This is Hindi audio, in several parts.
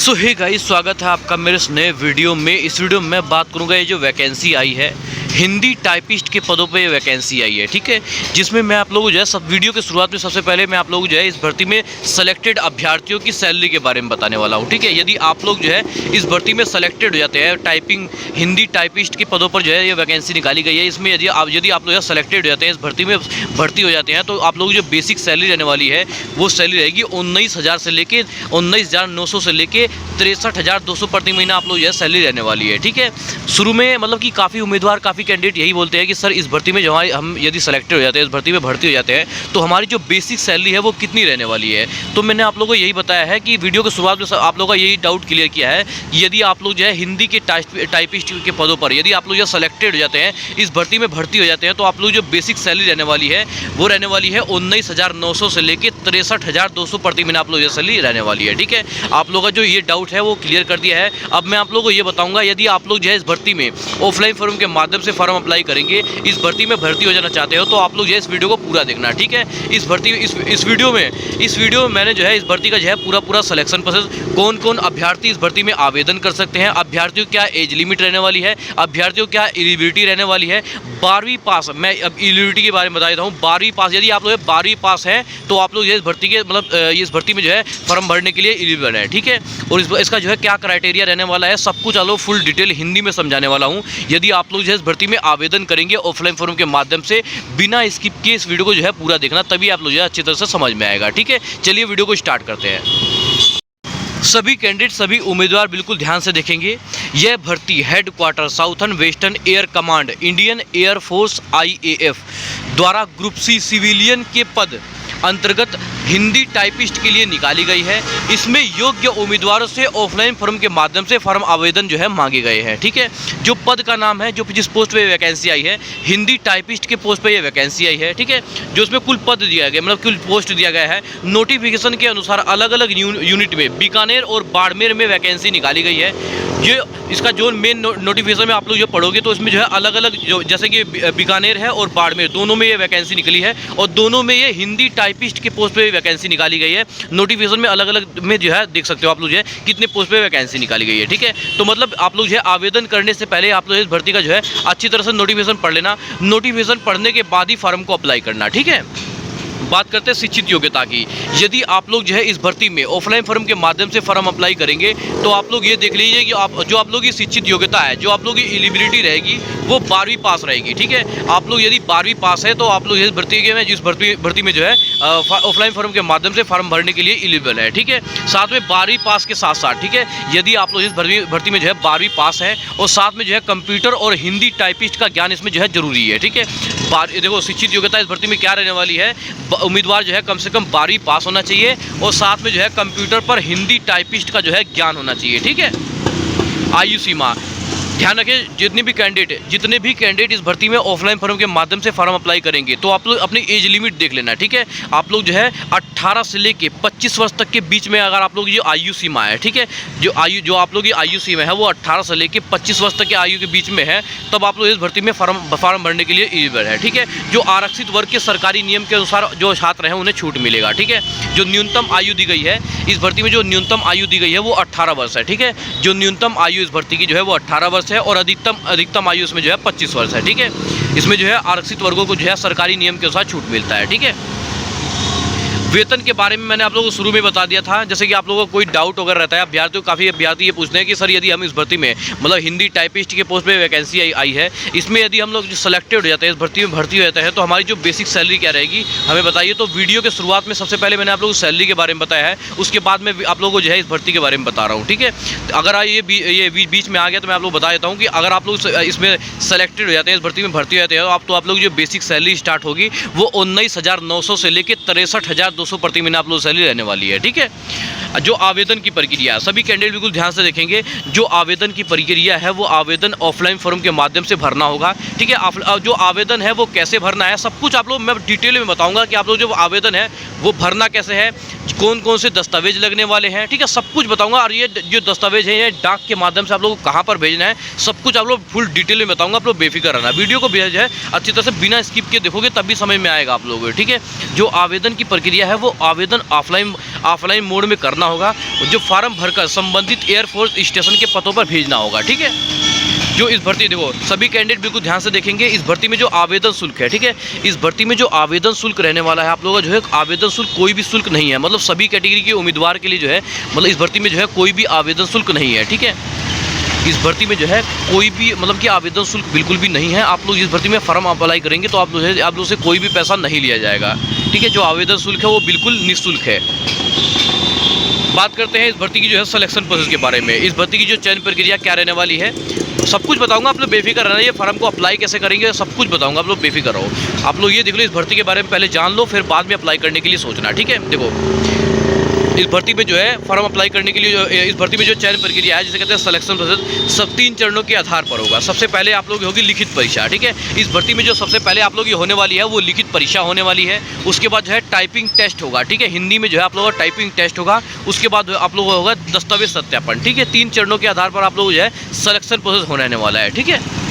सो हे गाइस, स्वागत है आपका मेरे इस नए वीडियो में। इस वीडियो में मैं बात करूंगा ये जो वैकेंसी आई है हिंदी टाइपिस्ट के पदों पे वैकेंसी आई है, ठीक है। जिसमें मैं आप लोगों को जो है सब वीडियो की शुरुआत में सबसे पहले मैं आप लोगों को जो है इस भर्ती में सेलेक्टेड अभ्यर्थियों की सैलरी के बारे में बताने वाला हूँ, ठीक है। यदि आप लोग जो है इस भर्ती में सेलेक्टेड हो जाते हैं, टाइपिंग हिंदी टाइपिस्ट के पदों पर जो है ये वैकेंसी निकाली गई है। इसमें यदि आप लोग सेलेक्टेड हो जाते हैं, इस भर्ती में भर्ती हो जाते हैं, तो आप लोग जो बेसिक सैलरी रहने वाली है वो सैलरी रहेगी 19,000 से लेके 19,900 से लेके 63,200 प्रति महीना आप लोग जो है सैलरी रहने वाली है, ठीक है। शुरू में मतलब कि काफ़ी उम्मीदवार काफ़ी कैंडिडेट यही बोलते हैं कि सर इस भर्ती में जो हम यदि सेलेक्टेड हो जाते हैं, इस भर्ती में भर्ती हो जाते हैं, तो हमारी जो बेसिक सैलरी है वो कितनी रहने वाली है। तो मैंने आप लोगों को यही बताया है कि वीडियो की शुरुआत में आप लोगों का यही डाउट क्लियर किया है। यदि आप लोग जो है हिंदी के टाइपिस्ट के पदों पर यदि आप लोग जो सेलेक्टेड हो जाते हैं, इस भर्ती में भर्ती हो जाते हैं, तो आप लोग जो बेसिक सैलरी रहने वाली है वो रहने वाली है 19,900 से लेकर 63,200 प्रति महीना आप लोग जो सैलरी रहने वाली है, ठीक है। आप लोगों का जो ये डाउट है वो क्लियर कर दिया है। अब मैं आप लोगों को ये बताऊंगा, यदि आप लोग जो है इस भर्ती में ऑफलाइन फॉर्म के माध्यम से फॉर्म अप्लाई करेंगे, इस भर्ती में भर्ती हो जाना चाहते हो, तो आप लोग जो है इस वीडियो को पूरा देखना, ठीक है। इस वीडियो में मैंने जो है इस भर्ती का जो है पूरा सिलेक्शन प्रोसेस, कौन कौन अभ्यर्थी इस भर्ती में आवेदन कर सकते हैं, अभ्यर्थियों क्या एज लिमिट रहने वाली है, अभ्यर्थियों क्या एलिजिबिलिटी रहने वाली है, 12वीं पास, मैं अब एलिजिबिलिटी के बारे में बता देता हूँ। 12वीं पास, यदि आप लोग 12वीं पास हैं तो आप लोग इस भर्ती के इस भर्ती में जो है फॉर्म भरने के लिए एलिजिबल है, ठीक है। और इसका जो है क्या क्राइटेरिया रहने वाला है, सब कुछ चलो फुल डिटेल हिंदी में समझाने वाला हूँ। यदि आप लोग जो है इस भर्ती में आवेदन करेंगे ऑफलाइन फॉर्म के माध्यम से, बिना स्किप के इस वीडियो को जो है पूरा देखना, तभी आप लोग जो है अच्छी तरह से समझ में आएगा, ठीक है। चलिए वीडियो को स्टार्ट करते हैं। सभी कैंडिडेट, सभी उम्मीदवार बिल्कुल ध्यान से देखेंगे। यह भर्ती headquarter southern western air command Indian air force IAF द्वारा ग्रुप C सिविलियन के पद अंतर्गत हिंदी टाइपिस्ट के लिए निकाली गई है। इसमें योग्य उम्मीदवारों से ऑफलाइन फॉर्म के माध्यम से फॉर्म आवेदन जो है मांगे गए हैं, ठीक है। जो पद का नाम है, जो जिस पोस्ट पे वैकेंसी आई है, हिंदी टाइपिस्ट के पोस्ट पे ये वैकेंसी आई है, ठीक है। जो उसमें कुल पद दिया गया, मतलब कुल पोस्ट दिया गया है, नोटिफिकेशन के अनुसार अलग अलग यूनिट में बीकानेर और बाड़मेर में वैकेंसी निकाली गई है। जो इसका जो मेन नोटिफिकेशन में आप लोग जो पढ़ोगे तो इसमें जो है अलग अलग, जो जैसे कि बीकानेर है और बाड़मेर, दोनों में ये वैकेंसी निकली है, और दोनों में ये हिंदी टाइपिस्ट के पोस्ट पे वैकेंसी निकाली गई है। नोटिफिकेशन में अलग अलग में जो है देख सकते हो आप लोग जो है कितने पोस्ट पे वैकेंसी निकाली गई है, ठीक है। तो मतलब आप लोग जो है आवेदन करने से पहले आप लोग इस भर्ती का जो है अच्छी तरह से नोटिफिकेशन पढ़ लेना। नोटिफिकेशन पढ़ने के बाद ही फॉर्म को अप्लाई करना, ठीक है। बात करते हैं शिक्षित योग्यता की। यदि आप लोग जो है इस भर्ती में ऑफलाइन फॉर्म के माध्यम से फॉर्म अप्लाई करेंगे, तो आप लोग ये देख लीजिए कि आप लोग की शिक्षित योग्यता है, जो आप लोग की एलिजिबिलिटी रहेगी वो 12वीं पास रहेगी, ठीक है। आप लोग यदि 12वीं पास है तो आप लोग इस भर्ती में जो है ऑफलाइन फॉर्म के माध्यम से फॉर्म भरने के लिए एलिजिबल है, ठीक है। साथ में 12वीं पास के साथ साथ, ठीक है, यदि आप लोग इस भर्ती में जो है 12वीं पास है और साथ में जो है कंप्यूटर और हिंदी टाइपिस्ट का ज्ञान इसमें जो है जरूरी है, ठीक है। देखो शिक्षित योग्यता इस भर्ती में क्या रहने वाली है, उम्मीदवार जो है कम से कम 12वीं पास होना चाहिए और साथ में जो है कंप्यूटर पर हिंदी टाइपिस्ट का जो है ज्ञान होना चाहिए, ठीक है। आयु सीमा ध्यान रखें, जितने भी कैंडिडेट इस भर्ती में ऑफलाइन फॉर्म के माध्यम से फॉर्म अप्लाई करेंगे, तो आप लोग अपनी एज लिमिट देख लेना, ठीक है। आप लोग जो है 18 से लेके 25 वर्ष तक के बीच में अगर आप लोग जो आयु सीमा है, ठीक है, जो आप लोग की आयु सीमा है वो 18 से लेके 25 वर्ष तक के आयु के बीच में है, तब आप लोग इस भर्ती में फॉर्म भरने के लिए एलिजिबल है, ठीक है। जो आरक्षित वर्ग के सरकारी नियम के अनुसार जो छात्र हैं उन्हें छूट मिलेगा, ठीक है। जो न्यूनतम आयु दी गई है इस भर्ती में, जो न्यूनतम आयु दी गई है वो 18 वर्ष है, ठीक है। जो न्यूनतम आयु इस भर्ती की जो है वो 18 वर्ष है और अधिकतम आयु इसमें जो है 25 वर्ष है, ठीक है। इसमें जो है आरक्षित वर्गों को जो है सरकारी नियम के अनुसार छूट मिलता है, ठीक है। वेतन के बारे में मैंने आप लोगों को शुरू में बता दिया था। जैसे कि आप लोगों को कोई डाउट अगर रहता है, काफ़ी अभ्यर्थी ये पूछते हैं कि सर यदि हम इस भर्ती में मतलब हिंदी टाइपिस्ट के पोस्ट पे वैकेंसी आई है, इसमें यदि हम लोग जो सेलेक्टेड हो जाते हैं, इस भर्ती में भर्ती हो जाता है, तो हमारी जो बेसिक सैलरी क्या रहेगी हमें बताइए। तो वीडियो के शुरुआत में सबसे पहले मैंने आप लोगों को सैलरी के बारे में बताया है, उसके बाद में आप लोगों को जो है इस भर्ती के बारे में बता रहा हूँ, ठीक है। अगर ये बीच में आ गया तो मैं आप लोग बता देता हूँ कि अगर आप लोग इसमें सेलेक्टेड हो जाते हैं, इस भर्ती में भर्ती हो जाते हैं, तो आप लोग जो बेसिक सैलरी स्टार्ट होगी वो 19,900 से लेकर 63,200 प्रति महीना आप लोग सैलरी रहने वाली है, ठीक है। जो आवेदन की प्रक्रिया, सभी कैंडिडेट बिल्कुल ध्यान से देखेंगे। जो आवेदन की प्रक्रिया है वो आवेदन ऑफलाइन फॉर्म के माध्यम से भरना होगा, ठीक है। जो आवेदन है वो कैसे भरना है सब कुछ आप लोग मैं डिटेल में बताऊंगा कि आप लोग जो आवेदन है वो भरना कैसे है, कौन कौन से दस्तावेज लगने वाले हैं, ठीक है, सब कुछ बताऊंगा। और ये जो दस्तावेज है ये डाक के माध्यम से आप लोगों को कहाँ पर भेजना है सब कुछ आप लोग फुल डिटेल में बताऊंगा। आप लोग बेफिक्र रहना, वीडियो को जो है अच्छी तरह से बिना स्किप के देखोगे तब भी समझ में आएगा आप लोगों को, ठीक है। जो आवेदन की प्रक्रिया है है वो आवेदन ऑफलाइन मोड में करना होगा। जो फार्म भरकर संबंधित एयरफोर्स स्टेशन के पतों पर भेजना होगा, ठीक है। जो इस भर्ती, देखो सभी कैंडिडेट बिल्कुल ध्यान से देखेंगे, इस भर्ती में जो आवेदन शुल्क है, ठीक है, इस भर्ती में जो आवेदन शुल्क रहने वाला है आप लोगों का जो है, आवेदन शुल्क कोई भी शुल्क नहीं है, मतलब सभी कैटेगरी के उम्मीदवार के लिए जो है, मतलब इस भर्ती में जो है कोई भी आवेदन शुल्क नहीं है, ठीक है। इस भर्ती में जो है कोई भी मतलब कि आवेदन शुल्क बिल्कुल भी नहीं है। आप लोग इस भर्ती में फॉर्म अप्लाई करेंगे तो आप लोग से कोई भी पैसा नहीं लिया जाएगा, ठीक है। जो आवेदन शुल्क है वो बिल्कुल निःशुल्क है। बात करते हैं इस भर्ती की जो है सिलेक्शन प्रोसेस के बारे में। इस भर्ती की जो चयन प्रक्रिया क्या रहने वाली है, सब कुछ बताऊंगा, आप लोग बेफिक्र रहना। ये फॉर्म को अप्लाई कैसे करेंगे सब कुछ बताऊंगा, आप लोग बेफिक्र रहो। आप लोग ये देख लो, इस भर्ती के बारे में पहले जान लो, फिर बाद में अप्लाई करने के लिए सोचना, ठीक है। देखो इस भर्ती में जो है फॉर्म अप्लाई करने के लिए जो इस भर्ती में जो चयन प्रक्रिया है, जिसे कहते हैं सिलेक्शन प्रोसेस, सब 3 चरणों के आधार पर होगा। सबसे पहले आप लोग की होगी लिखित परीक्षा, ठीक है। इस भर्ती में जो सबसे पहले आप लोग की होने वाली है वो लिखित परीक्षा होने वाली है। उसके बाद जो है टाइपिंग टेस्ट होगा, ठीक है। हिंदी में जो है आप लोगों का टाइपिंग टेस्ट होगा। उसके बाद आप लोगों का होगा दस्तावेज सत्यापन, ठीक है। 3 चरणों के आधार पर आप लोग जो है सिलेक्शन प्रोसेस होने वाला है, ठीक है।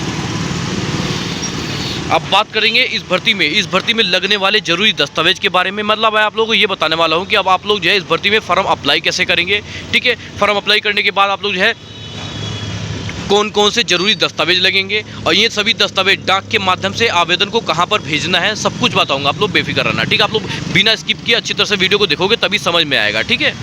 अब बात करेंगे इस भर्ती में लगने वाले जरूरी दस्तावेज के बारे में। मतलब मैं आप लोगों को ये बताने वाला हूँ कि अब आप लोग जो है इस भर्ती में फॉर्म अप्लाई कैसे करेंगे, ठीक है। फॉर्म अप्लाई करने के बाद आप लोग जो है कौन कौन से जरूरी दस्तावेज लगेंगे और ये सभी दस्तावेज डाक के माध्यम से आवेदन को कहाँ पर भेजना है, सब कुछ बताऊँगा। आप लोग बेफिक्र रहना, ठीक है। आप लोग बिना स्किप किए अच्छी तरह से वीडियो को देखोगे तभी समझ में आएगा, ठीक है।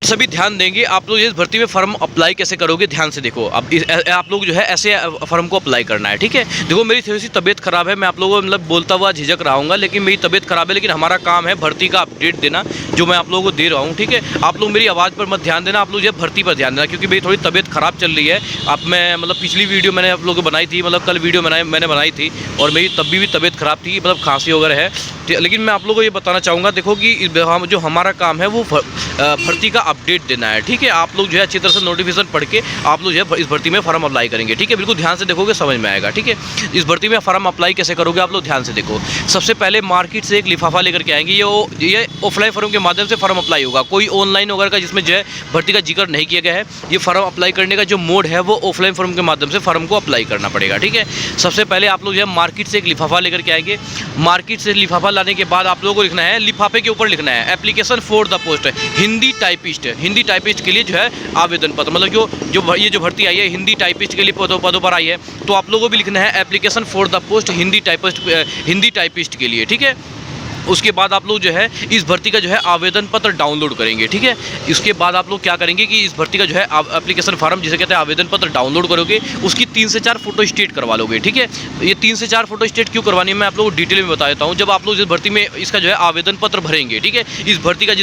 सभी ध्यान देंगे। आप लोग इस भर्ती में फॉर्म अप्लाई कैसे करोगे, ध्यान से देखो। अब आप लोग जो है ऐसे फॉर्म को अप्लाई करना है, ठीक है। देखो मेरी थोड़ी सी तबीयत ख़राब है, मैं आप लोगों को मतलब बोलता हुआ झिझक रहा हूँ, लेकिन मेरी तबीयत ख़राब है, लेकिन हमारा काम है भर्ती का अपडेट देना, जो मैं आप लोगों को दे रहा हूँ, ठीक है। आप लोग मेरी आवाज़ पर मत ध्यान देना, आप लोग जो है भर्ती पर ध्यान देना, क्योंकि मेरी थोड़ी तबीयत ख़राब चल रही है। अब मैं मतलब पिछली वीडियो मैंने आप लोगों को बनाई थी, मतलब कल वीडियो मैंने बनाई थी और मेरी तब भी तबीयत ख़राब थी, मतलब खांसी वगैरह है। लेकिन मैं आप लोगों को ये बताना चाहूँगा, देखो कि जो हमारा काम है वो भर्ती का अपडेट देना है, ठीक है। आप लोग जो है अच्छी तरह से नोटिफिकेशन पढ़ के आप लोग जो है इस भर्ती में फॉर्म अप्लाई करेंगे, ठीक है। बिल्कुल ध्यान से देखोगे समझ में आएगा, ठीक है। इस भर्ती में फॉर्म अप्लाई कैसे करोगे आप लोग ध्यान से देखो। सबसे पहले मार्केट से एक लिफाफा लेकर के आएंगे। ये ऑफलाइन फॉर्म के माध्यम से फॉर्म अप्लाई होगा, कोई ऑनलाइन वगैरह का जिसमें जो है भर्ती का जिक्र नहीं किया गया है। ये फॉर्म अप्लाई करने का जो मोड है वो ऑफलाइन फॉर्म के माध्यम से फॉर्म को अप्लाई करना पड़ेगा, ठीक है। सबसे पहले आप लोग जो है मार्केट से एक लिफाफा लेकर के आएंगे। मार्केट से लिफाफा लाने के बाद आप लोगों को लिखना है, लिफाफे के ऊपर लिखना है application for the post, Hindi typist के लिए जो है आवेदन पत्र, मतलब ये जो भर्ती आई है हिंदी टाइपिस्ट के लिए पदों पर आई है, तो आप लोगों को भी लिखना है application for the post Hindi typist के लिए, ठीक है। उसके बाद आप लोग जो है इस भर्ती का जो है आवेदन पत्र डाउनलोड करेंगे, ठीक है। इसके बाद आप लोग क्या करेंगे कि इस भर्ती का जो है एप्लीकेशन फॉर्म जिसे कहते हैं आवेदन पत्र डाउनलोड करोगे, उसकी 3 से 4 फोटो स्टेट करवा लोगे, ठीक है। ये 3 से 4 फोटो स्टेट क्यों करवानी है मैं आप लोगों को डिटेल में बता देता हूँ। जब आप लोग इस भर्ती में इसका जो है आवेदन पत्र भरेंगे, ठीक है, जिस भर्ती के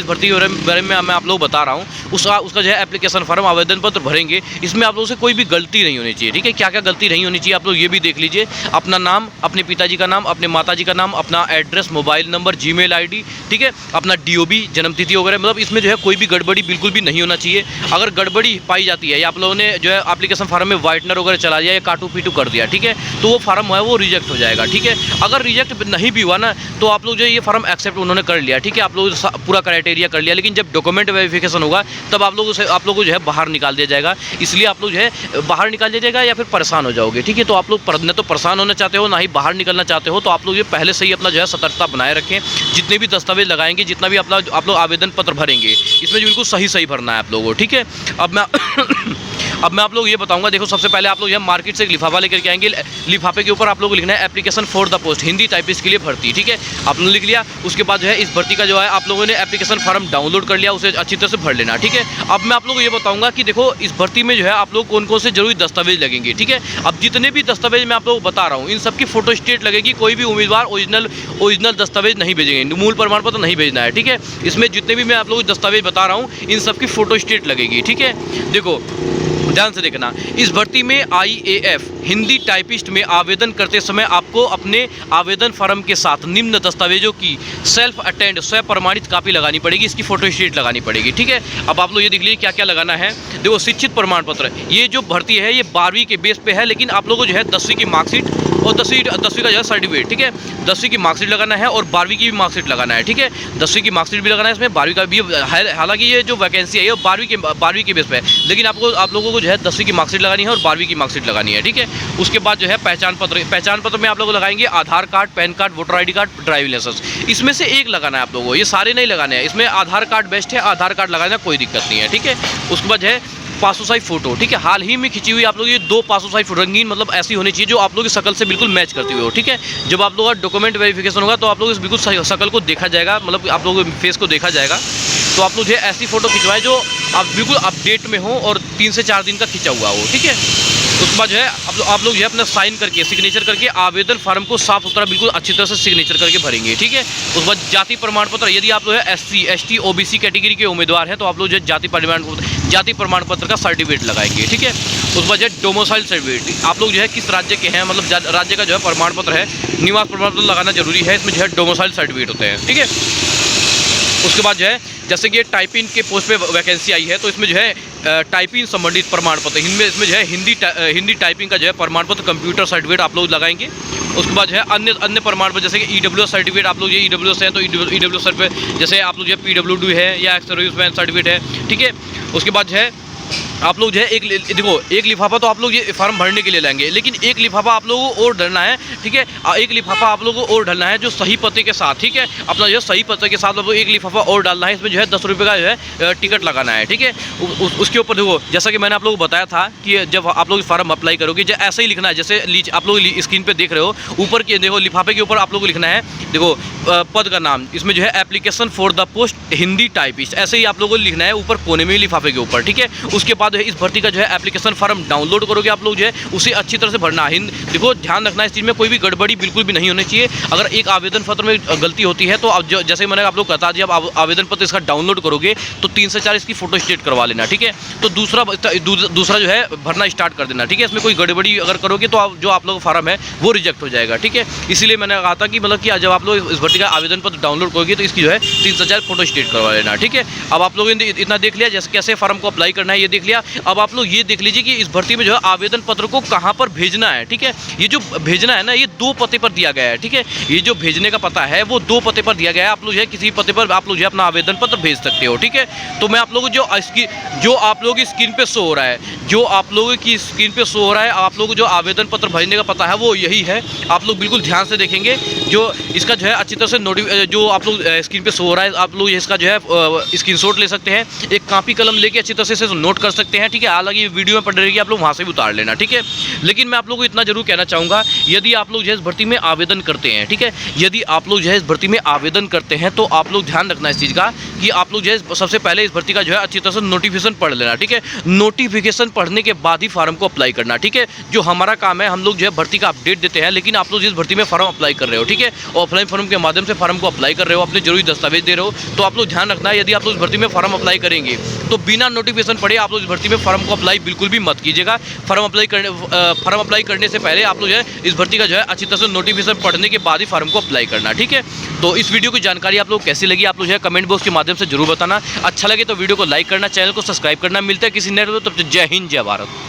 बारे में मैं आप लोग बता रहा हूँ, उसका जो है एप्लीकेशन फॉर्म आवेदन पत्र भरेंगे, इसमें आप लोगों से कोई भी गलती नहीं होनी चाहिए, ठीक है। क्या क्या गलती नहीं होनी चाहिए आप लोग ये भी देख लीजिए। अपना नाम, अपने पिताजी का नाम, अपने माताजी का नाम, अपना address, mobile number, Gmail ID, ठीक है, अपना DOB, जन्म तिथि वगैरह, मतलब इसमें जो है कोई भी गड़बड़ी बिल्कुल भी नहीं होना चाहिए। अगर गड़बड़ी पाई जाती है या आप लोगों ने जो है एप्लीकेशन फॉर्म में वाइटनर वगैरह चला दिया या काटू पीटू कर दिया, ठीक है, तो वो फॉर्म है वो रिजेक्ट हो जाएगा, ठीक है। अगर रिजेक्ट नहीं भी हुआ ना तो आप लोग जो है ये फॉर्म एक्सेप्ट उन्होंने कर लिया, ठीक है, आप लोग पूरा क्राइटेरिया कर लिया, लेकिन जब डॉक्यूमेंट वेरिफिकेशन होगा तब आप लोगों को जो है बाहर निकाल दिया जाएगा। इसलिए आप लोग जो है बाहर निकाल दिया जाएगा या फिर परेशान हो जाओगे, ठीक है। तो आप लोग न तो परेशान होना चाहते हो ना ही बाहर निकलना चाहते हो, तो आप लोग ये पहले से ही अपना जो है सतर्कता बनाए रखें। जितने भी दस्तावेज लगाएंगे, जितना भी आप लोग आवेदन पत्र भरेंगे, इसमें बिल्कुल सही भरना है आप लोगों को, ठीक है। अब मैं आप लोग ये बताऊंगा। देखो सबसे पहले आप लोग यहाँ मार्केट से एक लिफाफा लेकर के आएंगे। लिफाफे के ऊपर आप लोग को लिखना है application for the post Hindi typist के लिए भर्ती, ठीक है। आप लोग लिख लिया। उसके बाद जो है इस भर्ती का जो है आप लोगों ने एप्लीकेशन फॉर्म डाउनलोड कर लिया, उसे अच्छी तरह से भर लेना, ठीक है। अब मैं आप लोगों को ये बताऊंगा कि देखो इस भर्ती में जो है आप लोग कौन कौन से जरूरी दस्तावेज लगेंगे, ठीक है। अब जितने भी दस्तावेज मैं आप लोगों को बता रहा हूँ इन सबकी फोटो स्टेट लगेगी। कोई भी उम्मीदवार ओरिजिनल दस्तावेज नहीं भेजेंगे, मूल प्रमाण पत्र नहीं भेजना है, ठीक है। इसमें जितने भी मैं आप लोगों को दस्तावेज बता रहा हूँ इन सबकी फोटो स्टेट लगेगी, ठीक है। देखो ध्यान से देखना, इस भर्ती में IAF हिंदी टाइपिस्ट में आवेदन करते समय आपको अपने आवेदन फॉर्म के साथ निम्न दस्तावेजों की सेल्फ अटेंड स्व प्रमाणित कॉपी लगानी पड़ेगी, इसकी फोटो स्टेट लगानी पड़ेगी, ठीक है। अब आप लोग ये देख लीजिए क्या क्या लगाना है। देखो शिक्षित प्रमाण पत्र, ये जो भर्ती है ये 12वीं के बेस पे है, लेकिन आप लोगों को जो है 10वीं की मार्कशीट और 10वीं का जो है सर्टिफिकेट, ठीक है। 10वीं की मार्कशीट लगाना है और 12वीं की भी मार्कशीट लगाना है, ठीक है। 10वीं की मार्कशीट भी लगाना है, इसमें 12वीं का भी। हालांकि ये जो वैकेंसी है ये 12वीं के बेस पे है, लेकिन आप लोगों को जो है 10वीं की मार्कशीट लगानी है और 12वीं की मार्कशीट लगानी है, ठीक है। उसके बाद जो है पहचान पत्र में आप लोग लगाएंगे Aadhaar card, PAN card, voter ID card, driving licence. इसमें से एक लगाना है आप लोगों को, ये सारे नहीं लगाने हैं। इसमें आधार कार्ड बेस्ट है, आधार कार्ड लगाना कोई दिक्कत नहीं है, ठीक है। उसके बाद है पासपोर्ट साइज फोटो, ठीक है। हाल ही में खिंची हुई आप लोग ये 2 पासपोर्ट साइज फोटो, रंगीन मतलब ऐसी होनी चाहिए जो आप लोग की शकल से बिल्कुल मैच करती हुई हो, ठीक है। जब आप लोगों का डॉक्यूमेंट वेरिफिकेशन होगा तो आप लोग इस बिल्कुल शकल को देखा जाएगा, मतलब आप लोगों के फेस को देखा जाएगा। तो आप लोग जो है ऐसी फ़ोटो खिंचवाएं जो आप बिल्कुल अपडेट में हो और 3 से 4 दिन का खिंचा हुआ हो, ठीक है। उसके बाद जो है आप लोग जो है अपना साइन करके, सिग्नेचर करके आवेदन फार्म को साफ सुथरा बिल्कुल अच्छी तरह से सिग्नेचर करके भरेंगे, ठीक है। उसके बाद जाति प्रमाण पत्र, यदि आप लोग है SC, ST, OBC कैटेगरी के उम्मीदवार हैं तो आप लोग जो है जाति प्रमाण पत्र का सर्टिफिकेट लगाएंगे, ठीक है। उसके बाद जो है डोमिसाइल सर्टिफिकेट, आप लोग जो है किस राज्य के हैं, मतलब राज्य का जो है प्रमाण पत्र है, निवास प्रमाण पत्र लगाना जरूरी है। इसमें जो है डोमिसाइल सर्टिफिकेट होते हैं, ठीक है। उसके बाद जो है जैसे कि ये टाइपिंग के पोस्ट पे वैकेंसी आई है तो इसमें जो है टाइपिंग संबंधित प्रमाण पत्र, इसमें जो है हिंदी टाइपिंग का जो है प्रमाण पत्र, कंप्यूटर सर्टिफिकेट आप लोग लगाएंगे। उसके बाद जो है अन्य प्रमाण पत्र जैसे कि EWS सर्टिफिकेट, आप लोग ये EWS हैं तो EWS सर्टिफिकेट, जैसे आप लोग जो है PWD है या एक्स सर्विसमैन सर्टिफिकेट है, ठीक है। उसके बाद जो है आप लोग जो है एक लिफाफा तो आप लोग ये फार्म भरने के लिए लाएंगे, लेकिन एक लिफाफा आप लोगों को और डालना है, ठीक है। एक लिफाफा आप लोगों को और डालना है जो सही पते के साथ, ठीक है। अपना जो है सही पते के साथ आप लोग एक लिफाफा और डालना है। इसमें जो है 10 रुपये का जो है टिकट लगाना है, ठीक है। उसके ऊपर देखो, जैसा कि मैंने आप लोगों को बताया था कि जब आप लोग फार्म अप्लाई करोगे जो ऐसे ही लिखना है, जैसे आप लोग स्क्रीन पर देख रहे हो, ऊपर के देखो लिफाफे के ऊपर आप लोग को लिखना है, देखो पद का नाम, इसमें जो है application for the post Hindi typist, ऐसे ही आप लोगों को लिखना है ऊपर कोने में लिफाफे के ऊपर, ठीक है। उसके बाद इस भर्ती का जो है एप्लीकेशन फॉर्म डाउनलोड करोगे आप लोग जो है उसे अच्छी तरह से भरना है। देखो ध्यान रखना इस चीज़ में कोई भी गड़बड़ी बिल्कुल भी नहीं होनी चाहिए। अगर एक आवेदन पत्र में गलती होती है तो आप जैसे मैंने आप लोग बता दिया, अब आवेदन पत्र इसका डाउनलोड करोगे तो 3 से 4 इसकी फोटो स्टेट करवा लेना, ठीक है। तो दूसरा जो है भरना स्टार्ट कर देना, ठीक है। इसमें कोई गड़बड़ी अगर करोगे तो जो आप लोग फॉर्म है वो रिजेक्ट हो जाएगा, ठीक है। इसीलिए मैंने कहा था कि मतलब कि जब आप लोग इस भर्ती का आवेदन पत्र डाउनलोड करोगे तो इसकी जो है 3 से 4 फोटो स्टेट करवा लेना, ठीक है। अब आप लोगों ने इतना देख लिया, जैसे कैसे फॉर्म को अप्लाई करना है ये देख लिया। अब आप लोग ये देख लीजिए कि इस भर्ती में जो है आवेदन पत्र को कहां पर भेजना है, ठीक है। ये जो भेजना है ना, ये 2 पते पर दिया गया है, ठीक है। ये जो भेजने का पता है वो 2 पते पर दिया गया है। आप लोग जो है किसी पते पर आप लोग जो है अपना आवेदन पत्र भेज सकते हो, ठीक है। तो मैं आप लोगों को जो आप लोगों की स्क्रीन पे शो हो रहा है, आप लोगों जो आवेदन पत्र भेजने का पता है वो यही है। आप लोग बिल्कुल ध्यान से देखेंगे, जो इसका जो है अच्छी तरह से जो आप लोग स्क्रीन पे शो हो रहा है, आप लोग इसका जो है स्क्रीनशॉट ले सकते हैं, एक कॉपी कलम लेके अच्छी तरह से नोट कर सकते हैं, ठीक है। हालांकि वीडियो में पड़ रही है, आप लोग वहाँ से भी उतार लेना, ठीक है। लेकिन मैं आप लोगों को इतना जरूर कहना चाहूँगा, यदि आप लोग जो है इस भर्ती में आवेदन करते हैं, ठीक है, यदि आप लोग जो है इस भर्ती में आवेदन करते हैं तो आप लोग ध्यान रखना इस चीज़ का कि आप लोग जो है सबसे पहले इस भर्ती का जो है अच्छी तरह से नोटिफिकेशन पढ़ लेना, ठीक है। नोटिफिकेशन पढ़ने के बाद ही फार्म को अप्लाई करना, ठीक है। जो हमारा काम है, हम लोग जो है भर्ती का अपडेट देते हैं, लेकिन आप लोग जिस भर्ती में फार्म अप्लाई कर रहे हो, ठीक है, ऑफलाइन फॉर्म के माध्यम से फार्म को अप्लाई कर रहे हो, अपने जरूरी दस्तावेज दे रहे हो, तो आप लोग ध्यान रखना है, यदि आप लोग इस भर्ती में फार्म अप्लाई करेंगे तो बिना नोटिफिकेशन पढ़े आप लोग इस भर्ती में फार्म को अप्लाई बिल्कुल भी मत कीजिएगा। फार्म अप्लाई करने से पहले आप लोग जो है इस भर्ती का जो है अच्छी तरह से नोटिफिकेशन पढ़ने के बाद ही फार्म को अप्लाई करना, ठीक है। तो इस वीडियो की जानकारी आप लोग कैसी लगी, आप लोग जो है कमेंट बॉक्स के माध्यम से जरूर बताना। अच्छा लगे तो वीडियो को लाइक करना, चैनल को सब्सक्राइब करना। मिलता है किसी नए वीडियो में, तब तक जय हिंद, जय भारत।